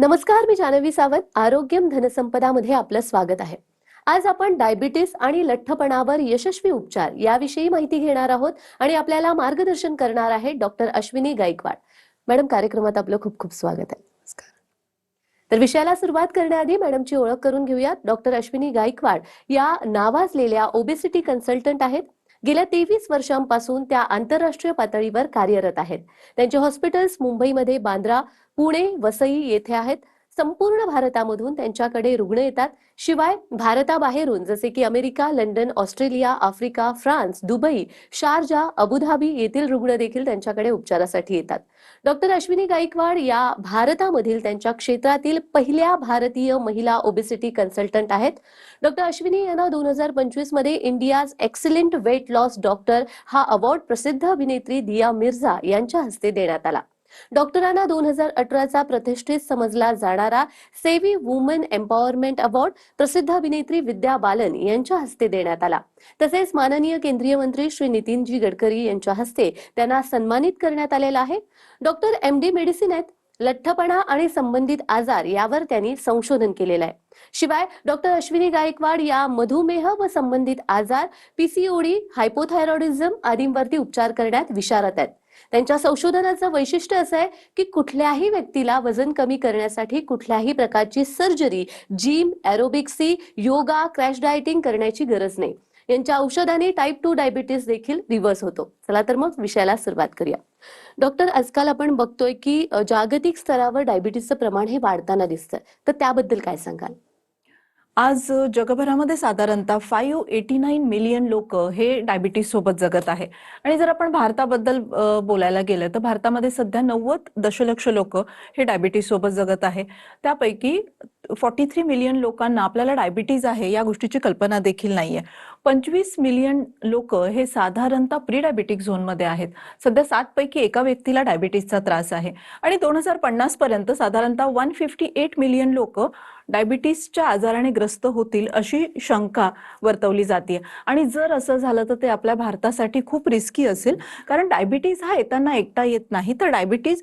नमस्कार, मी जानवी सावंत. आरोग्यम धनसंपदा मध्ये आपलं स्वागत आहे. आज आपण डायबिटीस आणि लठ्ठपणावर यशस्वी उपचार याविषयी माहिती घेणार आहोत आणि आपल्याला मार्गदर्शन करणार आहे डॉक्टर अश्विनी गायकवाड. मॅडम, कार्यक्रमात आपलं खूप खूप स्वागत आहे. तर विषयाला सुरुवात करण्याआधी मॅडमची ओळख करून घेऊयात. डॉक्टर अश्विनी गायकवाड या नावाजलेल्या ओबेसिटी कन्सल्टंट आहेत. गेल्या 23 वर्षांपासून त्या आंतरराष्ट्रीय पातळीवर कार्यरत आहेत. त्यांचे हॉस्पिटल्स मुंबईमध्ये बांद्रा, पुणे, वसई येथे आहेत. संपूर्ण भारतामधून त्यांच्याकडे रुग्ण येतात. शिवाय भारताबाहेरून जसे की America, London, Australia, Africa, France, Dubai, Sharjah, Abu Dhabi येथील रुग्ण देखील त्यांच्याकडे उपचारासाठी येतात. डॉक्टर अश्विनी गायकवाड या भारतामधील त्यांच्या क्षेत्रातील पहिल्या भारतीय महिला ओबेसिटी कन्सल्टंट आहेत. डॉक्टर अश्विनी यांना 2025 मध्ये India's excellent weight loss doctor हा अवॉर्ड प्रसिद्ध अभिनेत्री दिया मिर्झा यांच्या हस्ते देण्यात आला. डॉक्टरांना 2018चा प्रतिष्ठित समजला जाणारा सेव्ही वुमन एम्पॉवरमेंट अवॉर्ड प्रसिद्ध अभिनेत्री विद्या बालन यांच्या हस्ते देण्यात आला. तसेच माननीय केंद्रीय मंत्री श्री नितीनजी गडकरी यांच्या हस्ते त्यांना सन्मानित करण्यात आलेला आहे. डॉक्टर MD मेडिसिन आहेत. लठ्ठपणा आणि संबंधित आजार यावर त्यांनी संशोधन केलेलं आहे. शिवाय डॉक्टर अश्विनी गायकवाड या मधुमेह व संबंधित आजार, PCOD, हायपोथायरॉइडिझम आदींवरती उपचार करण्यात विशारद आहेत. त्यांच्या संशोधनाचं वैशिष्ट्य असं आहे की कुठल्याही व्यक्तीला वजन कमी करण्यासाठी कुठल्याही प्रकारची सर्जरी, जिम, एरोबिक्सी, योगा, क्रॅश डायटिंग करण्याची गरज नाही. यांच्या औषधाने टाईप 2 डायबिटीस देखील रिव्हर्स होतो. चला तर मग विषयाला सुरुवात करूया. डॉक्टर, आजकाल आपण बघतोय की जागतिक स्तरावर डायबिटीसचं प्रमाण हे वाढताना दिसतंय, तर त्याबद्दल काय सांगाल? आज जगभरामध्ये साधारणतः 589 मिलियन लोक हे डायबिटीस सोबत जगत आहे. आणि जर आपण भारताबद्दल बोलायला गेलं तर भारतामध्ये सध्या 90 दशलक्ष लोक हे डायबिटीस सोबत जगत आहे. त्यापैकी 43 मिलियन लोकांना आपल्याला डायबिटीज आहे या गोष्टीची कल्पना देखील नाहीये. 25 मिलियन लोक हे साधारणतः प्री डायबिटिक झोनमध्ये आहेत. सध्या 7 पैकी एका व्यक्तीला डायबिटीसचा त्रास आहे. आणि 2050 पर्यंत साधारणतः 158 मिलियन लोक डायबिटीसच्या आजाराने ग्रस्त होतील अशी शंका वर्तवली जाते. आणि जर असं झालं तर ते आपल्या भारतासाठी खूप रिस्की असेल, कारण डायबिटीज हा येताना एकटा येत नाही, तर डायबिटीज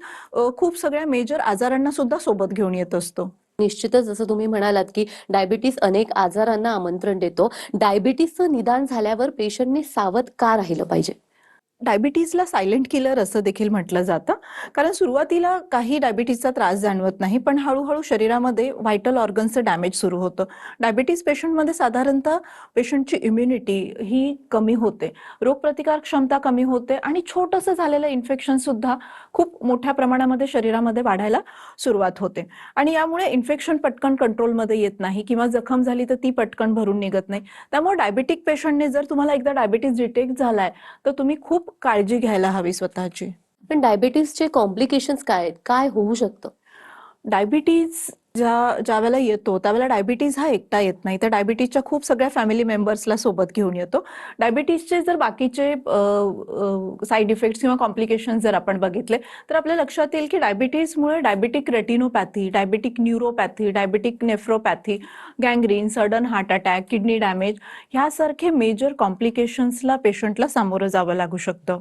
खूप सगळ्या मेजर आजारांना सुद्धा सोबत घेऊन येत असतो. निश्चितच, जसं तुम्ही म्हणालात की डायबिटीस अनेक आजारांना आमंत्रण देतो. डायबिटीसचं निदान झाल्यावर पेशंटने सावध का राहिलं पाहिजे? डायबिटीजला सायलेंट किलर असं देखील म्हटलं जातं, कारण सुरुवातीला काही डायबिटीजचा त्रास जाणवत नाही, पण हळूहळू शरीरामध्ये व्हायटल ऑर्गन्सचं डॅमेज सुरू होतं. डायबिटीज पेशंटमध्ये साधारणतः पेशंटची इम्युनिटी ही कमी होते, रोगप्रतिकार क्षमता कमी होते आणि छोटंसं झालेलं इन्फेक्शन सुद्धा खूप मोठ्या प्रमाणामध्ये शरीरामध्ये वाढायला सुरुवात होते. आणि यामुळे इन्फेक्शन पटकन कंट्रोलमध्ये येत नाही किंवा जखम झाली तर ती पटकन भरून निघत नाही. त्यामुळे डायबिटिक पेशंटने जर तुम्हाला एकदा डायबिटीज डिटेक्ट झालाय तर तुम्ही खूप काळजी घ्यायला हवी स्वतःची. पण डायबिटीसचे कॉम्प्लिकेशन्स काय आहेत? काय होऊ शकतं? डायबिटीज ज्या वेळेला येतो त्यावेळेला डायबिटीज हा एकटा येत नाही, तर डायबिटीजच्या खूप सगळ्या फॅमिली मेंबर्सला सोबत घेऊन येतो. डायबिटीजचे जर बाकीचे साईड इफेक्ट्स किंवा कॉम्प्लिकेशन्स जर आपण बघितले तर आपल्या लक्षात येईल की डायबिटीजमुळे diabetic retinopathy, diabetic neuropathy, diabetic nephropathy, gangrene, sudden heart attack, kidney damage ह्यासारखे मेजर कॉम्प्लिकेशन्सला पेशंटला सामोरं जावं लागू शकतं.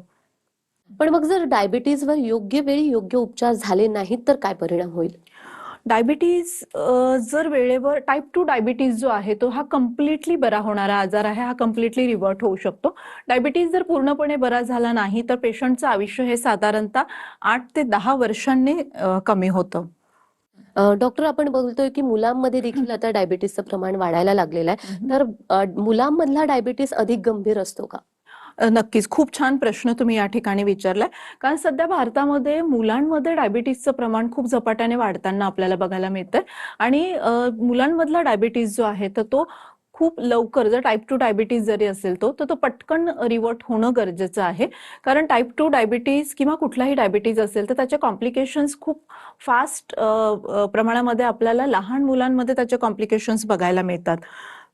पण मग जर डायबिटीजवर योग्य वेळी योग्य उपचार झाले नाहीत तर काय परिणाम होईल? डायबिटीज जर वेळेवर टाईप 2 डायबिटीज जो आहे तो हा कम्प्लिटली बरा होणारा आजार आहे, हा कम्प्लिटली रिव्हर्ट होऊ शकतो. डायबिटीज जर पूर्णपणे बरा झाला नाही तर पेशंटचं आयुष्य हे साधारणतः 8 ते 10 वर्षांनी कमी होतं. डॉक्टर, आपण बोलतोय की मुलांमध्ये देखील आता डायबिटीसचं प्रमाण वाढायला लागलेलं आहे, तर मुलांमधला डायबिटीस अधिक गंभीर असतो का? नक्कीच, खूप छान प्रश्न तुम्ही या ठिकाणी विचारलाय. कारण सध्या भारतामध्ये मुलांमध्ये डायबिटीसचं प्रमाण खूप झपाट्याने वाढताना आपल्याला बघायला मिळतंय. आणि मुलांमधला डायबिटीस जो आहे तर तो खूप लवकर, जर टाईप 2 डायबिटीस जरी असेल तर तो पटकन रिव्हर्ट होणं गरजेचं आहे. कारण टाईप 2 डायबिटीस किंवा कुठलाही डायबिटीज असेल तर त्याचे कॉम्प्लिकेशन्स खूप फास्ट प्रमाणामध्ये आपल्याला लहान मुलांमध्ये त्याचे कॉम्प्लिकेशन्स बघायला मिळतात.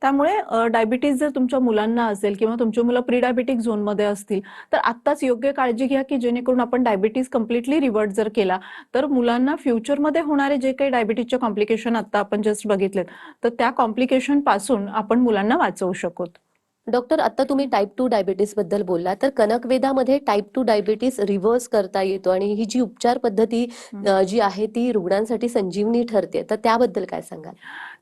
त्यामुळे डायबिटीज जर तुमच्या मुलांना असेल किंवा तुमची मुलं प्री डायबिटिक झोनमध्ये असतील तर आत्ताच योग्य काळजी घ्या की जेणेकरून आपण डायबिटीज कम्प्लिटली रिव्हर्ट जर केला तर मुलांना फ्युचरमध्ये होणारे जे काही डायबिटीजचे कॉम्प्लिकेशन आता आपण जस्ट बघितलेत तर त्या कॉम्प्लिकेशन पासून आपण मुलांना वाचवू शकू. डॉक्टर, आता तुम्ही टाईप 2 डायबिटीस बद्दल बोलला, तर कनकवेदामध्ये टाईप 2 डायबिटीस रिव्हर्स करता येतो आणि ही जी उपचार पद्धती जी आहे ती रुग्णांसाठी संजीवनी ठरते, तर त्याबद्दल काय सांगाल?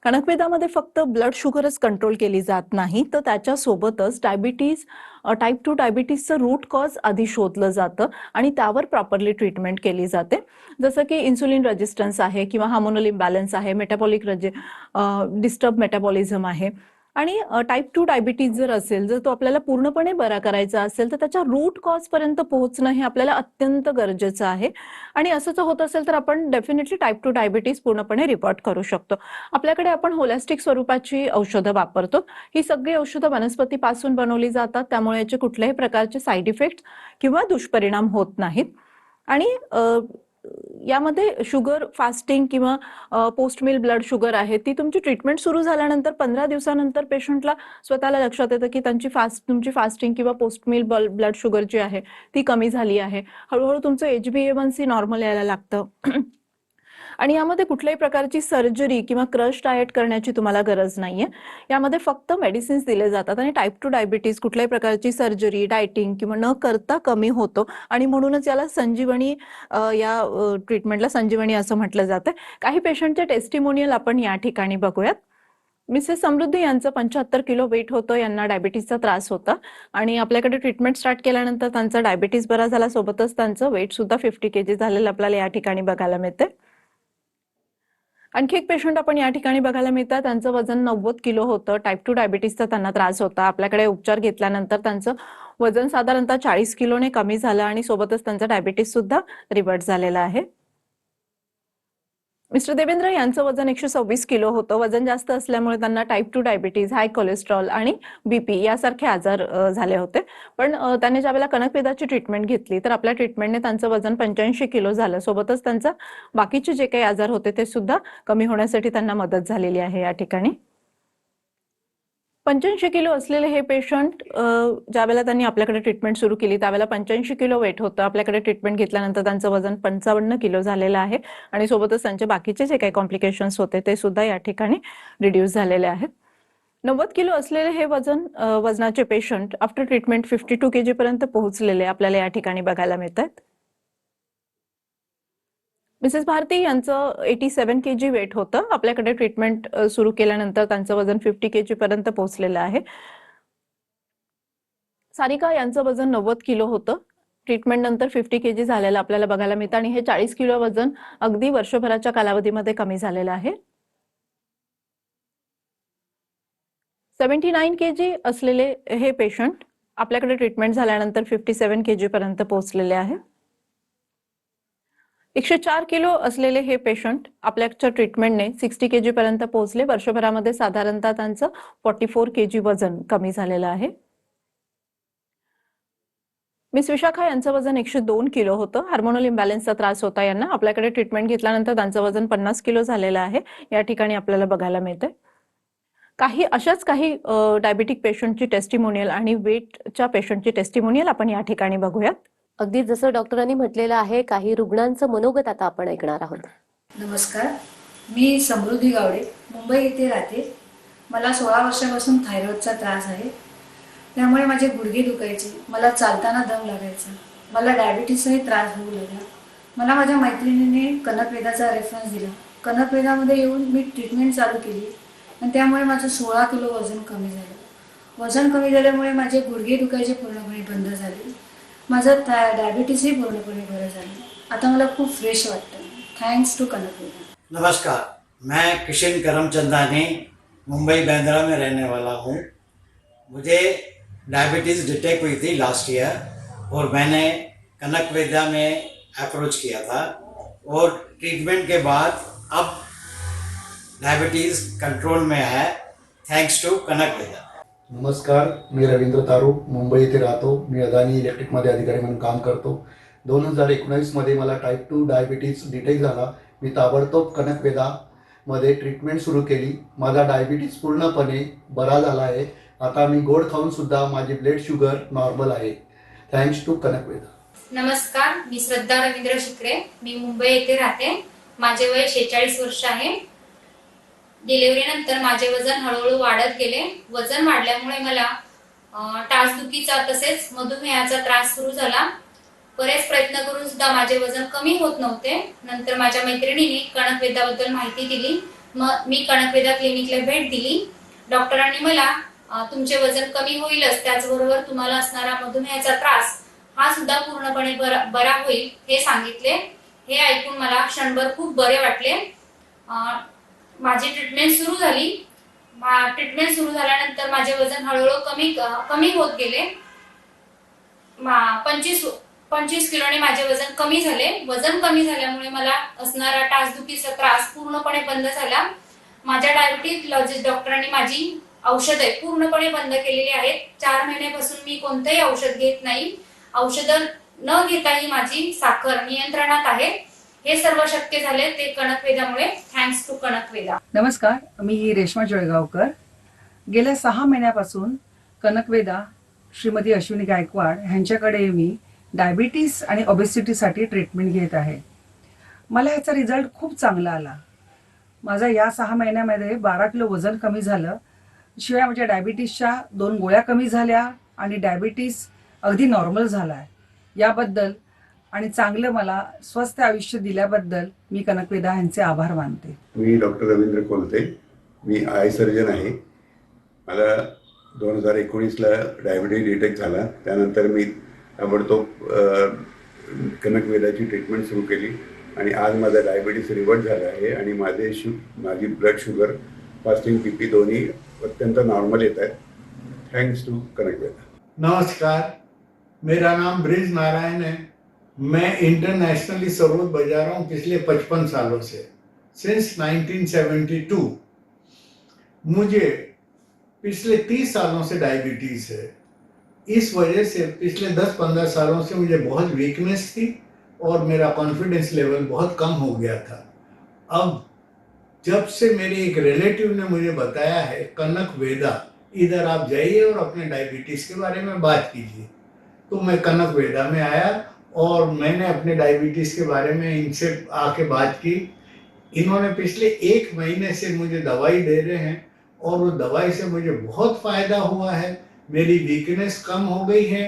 कणकवेदामध्ये फक्त ब्लड शुगरच कंट्रोल केली जात नाही, तर त्याच्यासोबतच टाईप 2 डायबिटीसचं रूट कॉज आधी शोधलं जातं आणि त्यावर प्रॉपरली ट्रीटमेंट केली जाते. जसं की इन्सुलिन रेजिस्टन्स आहे किंवा हार्मोनल इम्बॅलन्स आहे, डिस्टर्ब मेटाबॉलिझम आहे. आणि टाईप 2 डायबिटीज जर असेल, जर तो आपल्याला पूर्णपणे बरा करायचा असेल, तर त्याच्या रूट कॉजपर्यंत पोहोचणं हे आपल्याला अत्यंत गरजेचं आहे. आणि असं जर होत असेल, तर आपण डेफिनेटली टाईप 2 डायबिटीज पूर्णपणे रिव्हर्ट करू शकतो. आपल्याकडे आपण होलिस्टिक स्वरूपाची औषधं वापरतो. ही सगळी औषधं वनस्पतीपासून बनवली जातात, त्यामुळे याचे कुठल्याही प्रकारचे साइड इफेक्ट्स किंवा दुष्परिणाम होत नाहीत. आणि यामध्ये शुगर फास्टिंग किंवा पोस्ट मील ब्लड शुगर आहे, ती तुमची ट्रीटमेंट सुरू झाल्यानंतर 15 दिवसानंतर पेशंटला स्वतःला लक्षात येतं की तुमची फास्टिंग किंवा पोस्ट मील ब्लड शुगर जी आहे ती कमी झाली आहे. हळूहळू तुमचं HbA1c नॉर्मल यायला लागतं. आणि यामध्ये कुठल्याही प्रकारची सर्जरी किंवा क्रश डाएट करण्याची तुम्हाला गरज नाहीये. यामध्ये फक्त मेडिसिन्स दिले जातात आणि टाईप 2 डायबिटीज कुठल्याही प्रकारची सर्जरी, डाएटिंग किंवा न करता कमी होतो आणि म्हणूनच याला या ट्रीटमेंटला संजीवनी असं म्हटलं जातं. काही पेशंटचे टेस्टिमोनियल आपण या ठिकाणी बघूयात. मिसेस समृद्धी यांचं 75 किलो वेट होतं, यांना डायबिटीसचा त्रास होता आणि आपल्याकडे ट्रीटमेंट स्टार्ट केल्यानंतर त्यांचा डायबिटीस बरा झाला, सोबतच त्यांचं वेट सुद्धा 50 kg झालेलं आपल्याला या ठिकाणी बघायला मिळते. आणखी एक पेशंट आपण या ठिकाणी बघायला मिळतात, त्यांचं वजन 90 किलो होतं, टाईप 2 डायबिटीसचा त्यांना त्रास होता. आपल्याकडे उपचार घेतल्यानंतर त्यांचं वजन साधारणतः 40 किलोने कमी झालं आणि सोबतच त्यांचा डायबिटीस सुद्धा रिव्हर्ट झालेला आहे. मिस्टर देवेंद्र यांचं वजन 126 किलो होतं. वजन जास्त असल्यामुळे त्यांना टाईप 2 डायबिटीज, हाय कोलेस्ट्रॉल आणि बीपी यासारखे आजार झाले होते. पण त्यांनी ज्यावेळेला कणकवेदाची ट्रीटमेंट घेतली, तर आपल्या ट्रीटमेंटने त्यांचं वजन 85 किलो झालं. सोबतच त्यांचा बाकीचे जे काही आजार होते ते सुद्धा कमी होण्यासाठी त्यांना मदत झालेली आहे या ठिकाणी. 85 किलो असलेले हे पेशंट ज्यावेळेला त्यांनी आपल्याकडे ट्रीटमेंट सुरू केली, त्यावेळेला 85 किलो वेट होतं. आपल्याकडे ट्रीटमेंट घेतल्यानंतर त्यांचं वजन 55 किलो झालेलं आहे आणि सोबतच त्यांचे बाकीचे जे काही कॉम्प्लिकेशन्स होते ते सुद्धा या ठिकाणी रिड्यूस झालेले आहेत. 90 किलो असलेले हे वजनाचे पेशंट आफ्टर ट्रीटमेंट 52 kg पर्यंत पोहोचलेले आपल्याला या ठिकाणी बघायला मिळतात. मिसेस भारती यांचं 87 kg वेट होतं. आपल्याकडे ट्रीटमेंट सुरू केल्यानंतर त्यांचं वजन 50 kg पर्यंत पोहोचलेलं आहे. सारिका यांचं वजन 90 किलो होतं. ट्रीटमेंट नंतर 50 kg झालेलं आपल्याला बघायला मिळतं आणि हे 40 किलो वजन अगदी वर्षभराच्या कालावधीमध्ये कमी झालेलं आहे. 79 kg असलेले हे पेशंट आपल्याकडे ट्रीटमेंट झाल्यानंतर 57 kg पर्यंत पोहोचलेले आहे. 104 किलो असलेले हे पेशंट आपल्याच्या ट्रीटमेंटने 60 kg पर्यंत पोहोचले. वर्षभरामध्ये साधारणतः त्यांचं 44 kg वजन कमी झालेलं आहे. मिस विशाखा यांचं वजन 102 किलो होतं. हार्मोनल इम्बॅलन्सचा त्रास होता यांना. आपल्याकडे ट्रीटमेंट घेतल्यानंतर त्यांचं वजन 50 किलो झालेलं आहे. या ठिकाणी आपल्याला बघायला मिळते. अशाच काही डायबिटिक पेशंटची टेस्टिमोनियल आणि वेटच्या पेशंटची टेस्टिमोनियल आपण या ठिकाणी बघूयात. अगदी जसं डॉक्टरांनी म्हटलेलं आहे, काही रुग्णांचं मनोगत आता आपण ऐकणार आहोत. नमस्कार, मी समृद्धी गावडे, मुंबई येथे राहते. मला 16 वर्षापासून थायरॉइडचा त्रास आहे. त्यामुळे माझे गुडघे दुखायचे, मला चालताना दम लागायचा, मला डायबिटीसचाही त्रास होऊ लागला. मला माझ्या मैत्रिणीने कनकवेदाचा रेफरन्स दिला. कनकवेदामध्ये येऊन मी ट्रीटमेंट चालू केली आणि त्यामुळे माझं 16 किलो वजन कमी झालं. वजन कमी झाल्यामुळे माझे गुडघे दुखायचे पूर्णपणे बंद झाले. माझं डायबिटीसही पूर्णपणे बरं झालं. आता मला खूप फ्रेश वाटतं. Thanks to Kanakveda. नमस्कार, मैं किशन करमचंदानी मुंबई बैंद्रा में रहने वाला हूँ। मुझे डायबिटीज़ डिटेक्ट हुई थी लास्ट ईयर और मैंने कनकवेदा में अप्रोच किया था और ट्रीटमेंट के बाद अब डायबिटीज़ कंट्रोल में है, थैंक्स टू कनकवेदा। नमस्कार, मी रवींद्र तारू, मुंबई येथे राहतो. मी अदानी इलेक्ट्रिकमध्ये अधिकारी म्हणून काम करतो. 2019मध्ये मला टाईप 2 डायबिटीज डिटेक्ट झाला. मी ताबडतोब कनकवेदामध्ये ट्रीटमेंट सुरू केली. माझा डायबिटीज पूर्णपणे बरा झाला आहे. आता मी गोड खाऊन सुद्धा माझी ब्लड शुगर नॉर्मल आहे. Thanks to Kanakveda. नमस्कार, मी श्रद्धा रवींद्र शिकरे. मी मुंबई येथे राहते. माझे वय 46 वर्ष आहे. डिलिव्हरी नंतर माझे वजन हळूहळू वाढत गेले. वजन वाढल्यामुळे मला टाचदुखीचा तसेच मधुमेहाचा त्रास सुरू झाला. बरेच प्रयत्न करून सुद्धा माझे वजन कमी होत नव्हते. नंतर माझ्या मैत्रिणीने कणकवेदाबद्दल माहिती दिली. मग मी कणकवेदा क्लिनिकला भेट दिली. डॉक्टरांनी मला तुमचे वजन कमी होईलच, त्याचबरोबर तुम्हाला असणारा मधुमेहाचा त्रास हा सुद्धा पूर्णपणे बरा होईल हे सांगितले. हे ऐकून मला क्षणभर खूप बरे वाटले. माझी ट्रीटमेंट सुरू झाली. ट्रीटमेंट सुरू झाल्यानंतर माझे वजन हळूहळू कमी होत गेले. 25 किलोने माझे वजन कमी झाले. वजन कमी झाल्यामुळे मला असणारा टाचदुखीचा त्रास पूर्णपणे बंद झाला. माझ्या डायबिटीज डॉक्टरांनी माझी औषधे पूर्णपणे बंद केलेली आहेत. 4 महिन्यापासून मी कोणतेही औषध घेत नाही. औषधं न घेताही माझी साखर नियंत्रणात आहे. हे सर्व शक्य झाले ते कणकवेदामुळे. Thanks to Kanakveda. नमस्कार, मी रेश्मा जळगावकर. गेल्या 6 महिन्यापासून कणकवेदा श्रीमती अश्विनी गायकवाड ह्यांच्याकडे मी डायबिटीस आणि ओबेसिटीसाठी ट्रीटमेंट घेत आहे. मला ह्याचा रिझल्ट खूप चांगला आला. माझं या 6 महिन्यामध्ये 12 किलो वजन कमी झालं. शिवाय माझ्या डायबिटीसच्या 2 गोळ्या कमी झाल्या आणि डायबिटीस अगदी नॉर्मल झाला आहे. याबद्दल आणि चांगलं मला स्वस्थ आयुष्य दिल्याबद्दल मी कणकवेदा यांचे आभार मानते. मी डॉक्टर रवींद्र कोलते. मी आय सर्जन आहे. मला 2019ला डायबिटीज डिटेक्ट झाला. त्यानंतर मी ताबडतोब कणकवेदाची ट्रीटमेंट सुरू केली आणि आज माझा डायबिटीस रिव्हर्ट झाला आहे आणि माझी ब्लड शुगर, फास्टिंग BP दोन्ही अत्यंत नॉर्मल येत आहेत. Thanks to Kanakveda. नमस्कार, मेरा नाम ब्रिज नारायण है. मैं इंटरनेशनली सरोद बजा रहा हूँ पिछले 55 सालों से, सिंस 1972. मुझे पिछले 30 सालों से डायबिटीज़ है. इस वजह से पिछले 10-15 सालों से मुझे बहुत वीकनेस थी और मेरा कॉन्फिडेंस लेवल बहुत कम हो गया था. अब जब से मेरे एक रिलेटिव ने मुझे बताया है कणकवेदा, इधर आप जाइए और अपने डायबिटीज़ के बारे में बात कीजिए, तो मैं कणकवेदा में आया और मैंने अपने डायबिटीज़ के बारे में इनसे आके बात की. इन्होंने पिछले 1 महीने से मुझे दवाई दे रहे हैं और वो दवाई से मुझे बहुत फ़ायदा हुआ है. मेरी वीकनेस कम हो गई है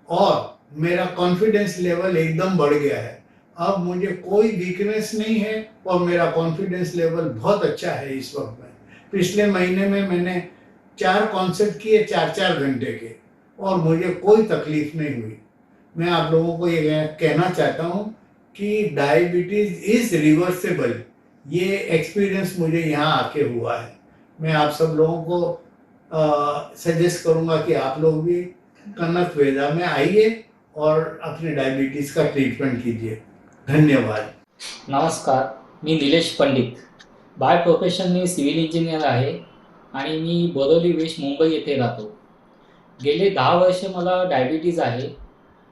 और मेरा कॉन्फिडेंस लेवल एकदम बढ़ गया है. अब मुझे कोई वीकनेस नहीं है और मेरा कॉन्फिडेंस लेवल बहुत अच्छा है इस वक्त में. पिछले महीने में मैंने 4 कॉन्सर्ट किए 4-4 घंटे के और मुझे कोई तकलीफ नहीं हुई. मैं आप लोगों को ये कहना चाहता हूँ कि डायबिटीज़ इज़ रिवर्सेबल. ये एक्सपीरियंस मुझे यहाँ आके हुआ है. मैं आप सब लोगों को सजेस्ट करूँगा कि आप लोग भी कणकवेदा में आइए और अपने डायबिटीज़ का ट्रीटमेंट कीजिए. धन्यवाद. नमस्कार, मी निलेश पंडित. बाय प्रोफेशन मी सिव्हिल इंजिनियर आहे आणि मी बोरिवली वेस्ट मुंबई येथे राहतो. गेले 10 वर्ष मला डायबिटीज आहे.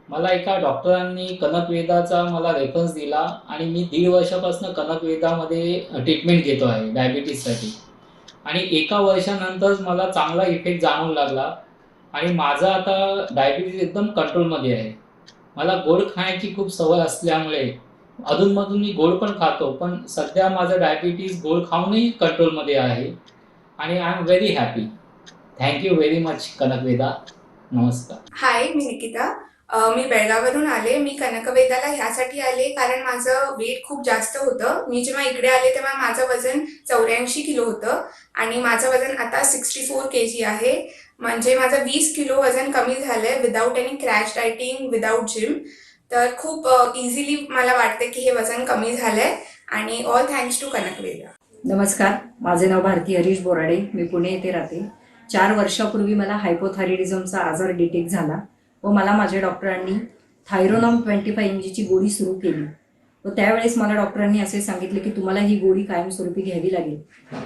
मला एका डॉक्टरांनी कणकवेदाचा मला रेफरन्स दिला आणि मी 1.5 वर्षापासून कणकवेदामध्ये ट्रीटमेंट घेतो आहे डायबिटीजसाठी. आणि 1 वर्षानंतर मला चांगला इफेक्ट जाणवू लागला आणि माझा आता डायबिटीज एकदम कंट्रोलमध्ये आहे. मला गोड खाण्याची खूप सवय असल्यामुळे अधूनमधून मी गोड पण खातो, पण सध्या माझं डायबिटीज गोड खाऊनही कंट्रोलमध्ये आहे आणि I am very happy. Thank you very much Kanakveda. नमस्कार. हाय, मी निकिता. मी बेळगाववरून आले. मी कणकवेदाला ह्यासाठी आले कारण माझं वेट खूप जास्त होतं. मी जेव्हा इकडे आले तेव्हा माझं वजन 84 किलो होतं आणि माझं वजन आता 64 kg आहे. म्हणजे माझं 20 किलो वजन कमी झालंय without any crash dieting, without gym. तर खूप इझिली मला वाटते की हे वजन कमी झालंय आणि ऑल थँक्स टू कणकवेदा. नमस्कार, माझे नाव भारती हरीश बोराडे. मी पुणे येथे राहते. 4 वर्षापूर्वी मला हायपोथायरॉइडिझमचा आजार डिटेक्ट झाला व मला माझ्या डॉक्टरांनी थायरोनॉम 25 mg ची गोळी सुरू केली व त्यावेळेस मला डॉक्टरांनी असे सांगितले की तुम्हाला ही गोळी कायमस्वरूपी घ्यावी लागेल.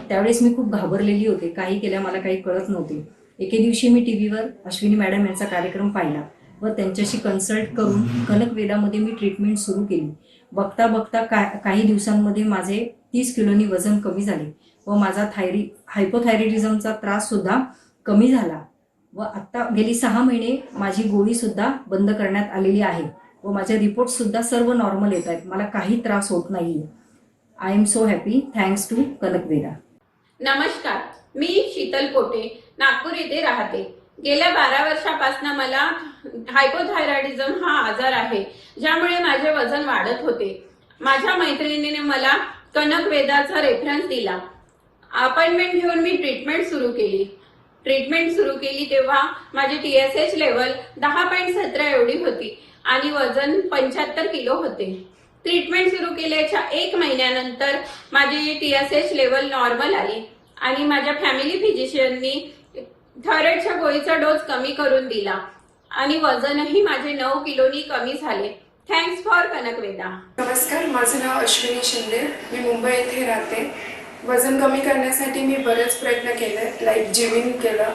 त्यावेळेस मी खूप घाबरलेली होते. काही केल्या मला काही कळत नव्हते. एके दिवशी मी TV वर अश्विनी मॅडम यांचा कार्यक्रम पाहिला व त्यांच्याशी कन्सल्ट करून कणकवेदामध्ये मी ट्रीटमेंट सुरू केली. बघता बघता काही दिवसांमध्ये माझे 30 किलोनी वजन कमी झाले व माझा हायपोथायरॉइडिझमचा त्रास सुद्धा कमी झाला व आत्ता गेली 6 महिने माझी गोळी सुद्धा बंद करण्यात आलेली आहे व माझे रिपोर्ट सुद्धा सर्व नॉर्मल येत आहेत. मला काही त्रास होत नाही. I am so happy. Thanks to Kanakveda. नमस्कार, मी शीतल पोटे नागपूर येथे राहते. गेल्या 12 वर्षापासून मला हायपोथायरॉइडिझम हा आजार आहे, ज्यामुळे माझे वजन वाढत होते. माझ्या मैत्रिणीने मला कनक वेदाचा रेफरन्स दिला. अपॉइंटमेंट घेऊन मी ट्रीटमेंट सुरू केली तेव्हा माझी TSH लेवल 10.17 एवढी होती आणि वजन 75 किलो होते. ट्रीटमेंट सुरू केल्याच्या 1 महिन्यानंतर माझी TSH लेवल नॉर्मल आली आणि माझ्या फॅमिली फिजिशियननी थायरॉइडच्या गोळीचा डोस कमी करून दिला आणि वजनही माझे 9 किलोनी कमी झाले. Thanks for Kanakveda. नमस्कार, माझं नाव अश्विनी शिंदे. मी मुंबई येथे राहते. वजन कमी करण्यासाठी मी बरेच प्रयत्न केले, लाईक जिमिंग केलं,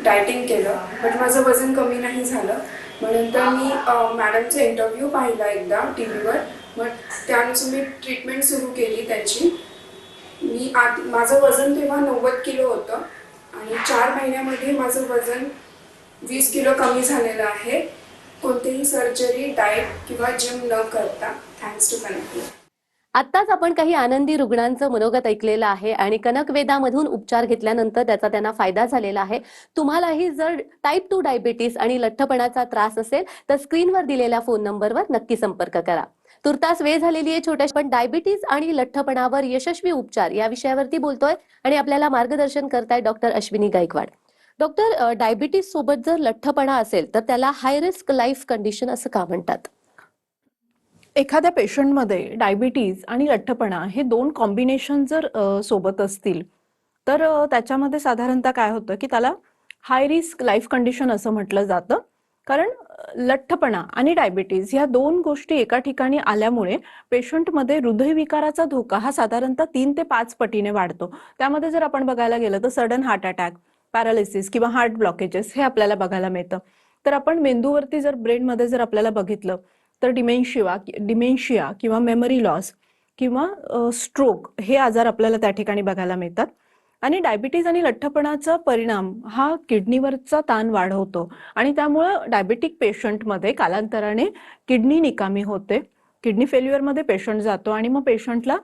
डायटिंग केलं, बट माझं वजन कमी नाही झालं. म्हणून तर मी मॅडमचा इंटरव्ह्यू पाहिला एकदा TV वर. मग त्यानुसार मी ट्रीटमेंट सुरू केली त्याची. माझं वजन तेव्हा 90 किलो होतं आणि 4 महिन्यामध्ये माझं वजन 20 किलो कमी झालेलं आहे, कोणतेही सर्जरी, डाएट किंवा जिम न करता. Thanks to Kanakveda. आत्ताच आपण काही आनंदी रुग्णांचं मनोगत ऐकलेलं आहे आणि कनकवेदामधून उपचार घेतल्यानंतर त्याचा त्यांना फायदा झालेला आहे. तुम्हालाही जर टाईप 2 डायबिटीस आणि लठ्ठपणाचा त्रास असेल तर स्क्रीनवर दिलेल्या फोन नंबरवर नक्की संपर्क करा. तुर्तास वेळ झालेली आहे छोट्याशा, पण डायबिटीस आणि लठ्ठपणावर यशस्वी उपचार या विषयावरती बोलतोय आणि आपल्याला मार्गदर्शन करतायत doctor Ashwini Gaikwad. Doctor, diabetes सोबत जर लठ्ठपणा असेल तर त्याला हाय रिस्क लाईफ कंडिशन असं का म्हणतात? एखाद्या पेशंटमध्ये डायबिटीज आणि लठ्ठपणा हे 2 कॉम्बिनेशन जर सोबत असतील तर त्याच्यामध्ये साधारणतः काय होतं की त्याला हाय रिस्क लाईफ कंडिशन असं म्हटलं जातं. कारण लठ्ठपणा आणि डायबिटीज ह्या 2 गोष्टी एका ठिकाणी आल्यामुळे पेशंटमध्ये हृदयविकाराचा धोका हा साधारणतः 3 ते 5 पटीने वाढतो. त्यामध्ये जर आपण बघायला गेलं तर सडन हार्ट अटॅक, पॅरालिसिस किंवा हार्ट ब्लॉकेजेस हे आपल्याला बघायला मिळतं. तर आपण मेंदूवरती जर ब्रेनमध्ये जर आपल्याला बघितलं तर डिमेन्शिया किंवा मेमरी लॉस किंवा स्ट्रोक हे आजार आपल्याला त्या ठिकाणी बघायला मिळतात. आणि डायबिटीज आणि लठ्ठपणाचा परिणाम हा किडनीवरचा ताण वाढवतो आणि त्यामुळं डायबेटिक पेशंटमध्ये कालांतराने किडनी निकामी होते, किडनी फेल्युअरमध्ये पेशंट जातो आणि मग पेशंटला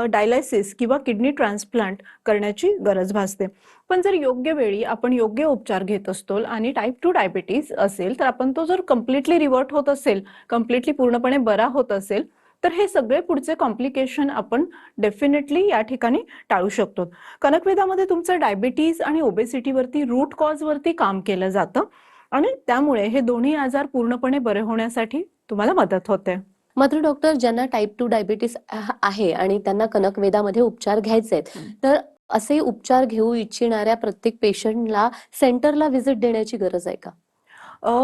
डायलायसिस किंवा किडनी ट्रान्सप्लांट करण्याची गरज भासते. पण जर योग्य वेळी आपण योग्य उपचार घेत असतो आणि टाईप 2 डायबिटीज असेल तर आपण तो जर कम्प्लिटली रिव्हर्ट होत असेल, कम्प्लिटली पूर्णपणे बरा होत असेल तर हे सगळे पुढचे कॉम्प्लिकेशन आपण डेफिनेटली या ठिकाणी टाळू शकतो. कनकवेदामध्ये तुमचं डायबिटीज आणि ओबेसिटीवरती रूट कॉजवरती काम केलं जातं आणि त्यामुळे हे दोन्ही आजार पूर्णपणे बरे होण्यासाठी तुम्हाला मदत होते. मात्र डॉक्टर, ज्यांना टाईप 2 डायबिटीस आहे आणि त्यांना कनकवेदामध्ये उपचार घ्यायचे आहेत, तर असे उपचार घेऊ इच्छिणाऱ्या प्रत्येक पेशंटला सेंटरला व्हिजिट देण्याची गरज आहे का?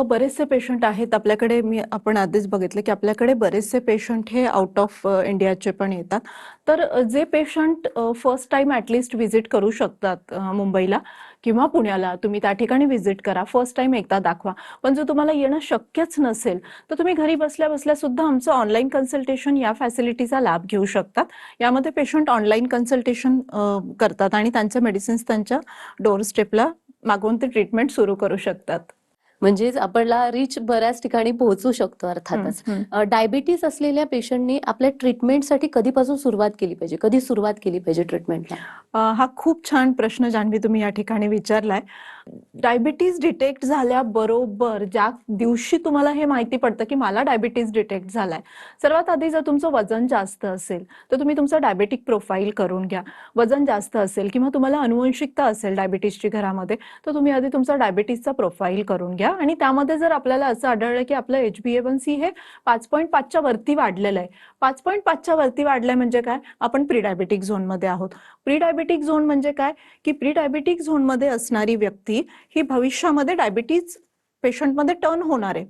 बरेचसे पेशंट आहेत आपल्याकडे. आपण आधीच बघितलं की आपल्याकडे बरेचसे पेशंट हे आउट ऑफ इंडियाचे पण येतात. तर जे patient first time at least visit करू शकतात मुंबईला किंवा पुण्याला, तुम्ही त्या ठिकाणी व्हिजिट करा, फर्स्ट टाइम एकदा दाखवा. पण जर तुम्हाला येणं शक्यच नसेल तर तुम्ही घरी बसल्या बसल्या सुद्धा आमचं ऑनलाईन कन्सल्टेशन या फॅसिलिटीचा लाभ घेऊ शकतात. यामध्ये पेशंट ऑनलाईन कन्सल्टेशन करतात आणि त्यांच्या मेडिसिन्स त्यांच्या डोर स्टेपला मागवून ते ट्रीटमेंट सुरू करू शकतात. म्हणजेच आपल्याला रिच बऱ्याच ठिकाणी पोहोचू शकतो अर्थातच. डायबिटीस असलेल्या पेशंटनी आपल्या ट्रीटमेंटसाठी कधीपासून सुरुवात केली पाहिजे, कधी सुरुवात केली पाहिजे ट्रीटमेंटला? हा खूप छान प्रश्न जान्हवी तुम्ही या ठिकाणी विचारलाय. डायबिटीज डिटेक्ट झाल्याबरोबर ज्या दिवशी तुम्हाला हे माहिती पडतं की मला डायबिटीज डिटेक्ट झालाय, सर्वात आधी जर तुमचं वजन जास्त असेल तर तुम्ही तुमचं डायबेटिक प्रोफाईल करून घ्या. वजन जास्त असेल किंवा तुम्हाला अनुवंशिकता असेल डायबिटीसची घरामध्ये तर तुम्ही आधी तुमचा डायबिटीसचा प्रोफाईल करून घ्या. आणि त्यामध्ये जर आपल्याला असं आढळलं की आपलं HbA1c हे 5.5च्या वरती वाढलेलं आहे, 5.5च्या वरती वाढलंय म्हणजे काय, आपण प्री डायबेटिक झोनमध्ये आहोत. प्री डायबेटिक झोन म्हणजे काय की प्री डायबेटिक झोनमध्ये असणारी व्यक्ती ही भविष्यामध्ये डायबिटीज पेशंटमध्ये टर्न होणार आहे.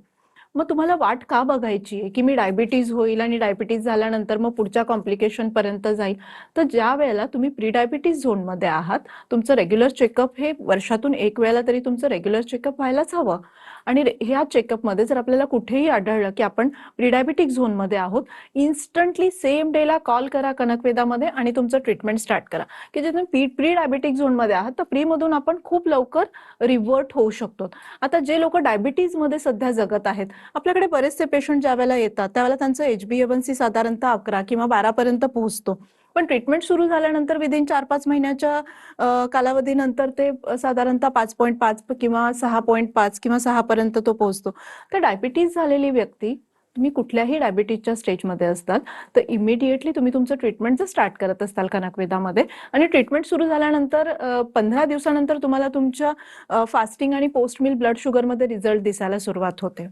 मग तुम्हाला वाट का बघायची आहे की मी डायबिटीज होईल आणि डायबिटीज झाल्यानंतर मग पुढच्या कॉम्प्लिकेशन पर्यंत जाईल? तर ज्या वेळेला तुम्ही प्री डायबिटीज झोनमध्ये आहात, तुमचं रेग्युलर चेकअप हे वर्षातून 1 वेळेला तरी तुमचं रेग्युलर चेकअप व्हायलाच हवं. आणि ह्या चेकअपमध्ये जर आपल्याला कुठेही आढळलं की आपण प्री डायबिटिक झोनमध्ये आहोत, इन्स्टंटली सेम डेला कॉल करा कनकवेदामध्ये आणि तुमचं ट्रीटमेंट स्टार्ट करा. की जे तुम्ही प्री डायबिटिक झोनमध्ये आहात तर प्रीमधून आपण खूप लवकर रिव्हर्ट होऊ शकतो. आता जे लोक डायबिटीजमध्ये सध्या जगत आहेत, आपल्याकडे बरेचसे पेशंट ज्या वेळेला येतात त्यावेळेला त्यांचं HbA1c साधारणतः 11 किंवा 12 पर्यंत पोहोचतो. पण ट्रीटमेंट सुरू झाल्यानंतर विदिन 4-5 महिन्याच्या कालावधीनंतर ते साधारणतः 5.5 किंवा 6.5 किंवा 6 पर्यंत तो पोहोचतो. तर डायबिटीज झालेली व्यक्ती, तुम्ही कुठल्याही डायबिटीजच्या स्टेजमध्ये असताल तर इमिडिएटली तुम्ही तुमचं ट्रीटमेंट जर स्टार्ट करत असताल कनकवेदामध्ये आणि ट्रीटमेंट सुरू झाल्यानंतर 15 दिवसानंतर तुम्हाला तुमच्या फास्टिंग आणि पोस्ट मील ब्लड शुगरमध्ये रिझल्ट दिसायला सुरुवात होते.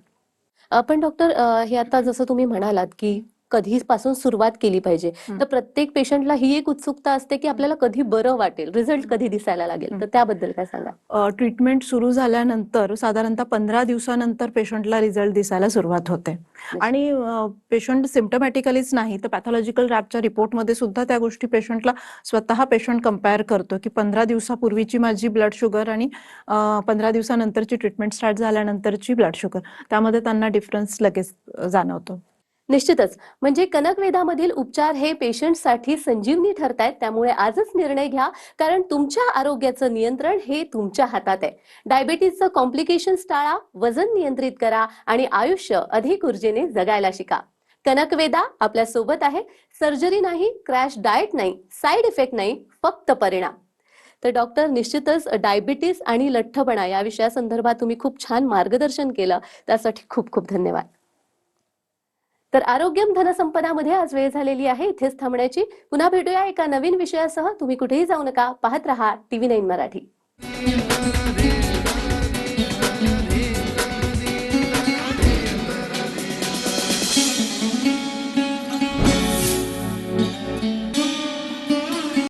पण डॉक्टर, हे आता जसं तुम्ही म्हणालात की कधीपासून सुरुवात केली पाहिजे, तर प्रत्येक पेशंटला ही एक उत्सुकता असते की आपल्याला कधी बरं वाटेल, रिझल्ट कधी दिसायला लागेल, तर त्याबद्दल काय सांगा? ट्रीटमेंट सुरू झाल्यानंतर साधारणतः 15 दिवसानंतर पेशंटला रिझल्ट दिसायला सुरुवात होते आणि पेशंट सिम्पटमॅटिकलीच नाही तर पॅथॉलॉजिकल लॅबच्या रिपोर्टमध्ये सुद्धा त्या गोष्टी पेशंटला स्वतः पेशंट कंपेअर करतो की 15 दिवसापूर्वीची माझी ब्लड शुगर आणि 15 दिवसानंतरची ट्रीटमेंट स्टार्ट झाल्यानंतरची ब्लड शुगर, त्यामध्ये त्यांना डिफरन्स लगेच जाणवतो. निश्चितच, म्हणजे कनकवेदामधील उपचार हे पेशंटसाठी संजीवनी ठरतायत. त्यामुळे आजच निर्णय घ्या, कारण तुमच्या आरोग्याचं नियंत्रण हे तुमच्या हातात आहे. डायबिटीजचं कॉम्प्लिकेशन्स टाळा, वजन नियंत्रित करा आणि आयुष्य अधिक ऊर्जेने जगायला शिका. कनकवेदा आपल्या सोबत आहे. सर्जरी नाही, क्रॅश डाएट नाही, साईड इफेक्ट नाही, फक्त परिणाम. तर डॉक्टर, निश्चितच डायबिटीस आणि लठ्ठपणा या विषयासंदर्भात तुम्ही खूप छान मार्गदर्शन केलं, त्यासाठी खूप खूप धन्यवाद. तर आरोग्यम धनसंपदामध्ये आज वेळ झालेली आहे इथेच थांबण्याची. पुन्हा भेटूया एका नवीन विषयासह. तुम्ही कुठेही जाऊ नका, पाहत रहा TV9 मराठी.